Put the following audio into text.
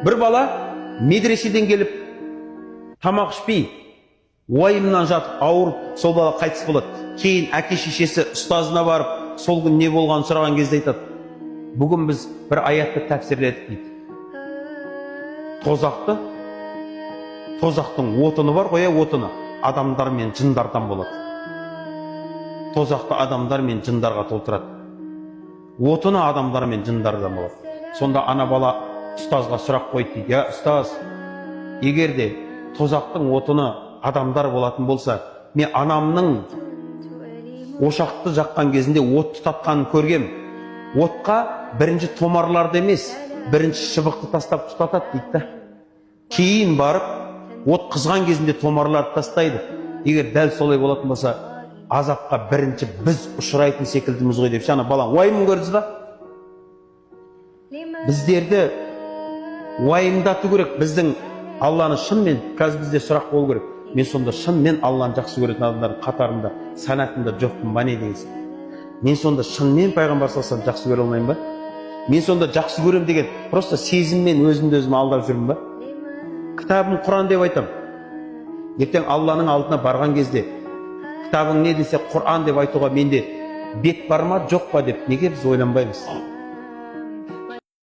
бір бала медреседен келіп тамақ ішпей уайымнан жатып ауырып сол бала қайтыс болады. Кейін әке шешесі ұстазына барып сол күн не болғанын сұраған кезде айтады, бүгін біз бір аятты тәпсірледік дейді. Тозақтың отыны бар ғой, отыны адамдар мен жындардан болады. Тозақты адамдар мен жындарға толтырады. Отыны адамдар мен жындардан болады. Сонда ана бала ұстазға сұрақ қойды дейді, я ұстаз, егер де тозақтың отыны адамдар болатын болса, мен анамның ошақты жаққан кезінде от тұтатқанын көргем. Отқа бірінші томарларды емес, бірінші шыбықты тастап тұтатады дейді. Кейін барып, от қызған кезінде томарларды тастайды. Егер дәл солай болатын болса, азапқа бірінші біз ұшырайтын секілдіміз ғой деп. Шана балаң уайымын көрдіңіз ба? Біздерді уайымдату керек. Біздің Алланы шынымен, қазір бізде сұрақ болу керек. Мен сонда шынымен Алланы жақсы көретін адамдардың қатарында, санатында жоқпын ба не дейсің? Мен сонда шынымен пайғамбар салсам жақсы көре алмаймын ба? Мен сонда жақсы көрем деген просто сезіммен өзімді өзім алдап жүрмін ба? Кітабым Құран деп айтам. Ертең Алланың алдына барған кезде кітабың не десе Құран деп айтуға менде бет бар ма жоқ па деп неге біз ойланбаймыз?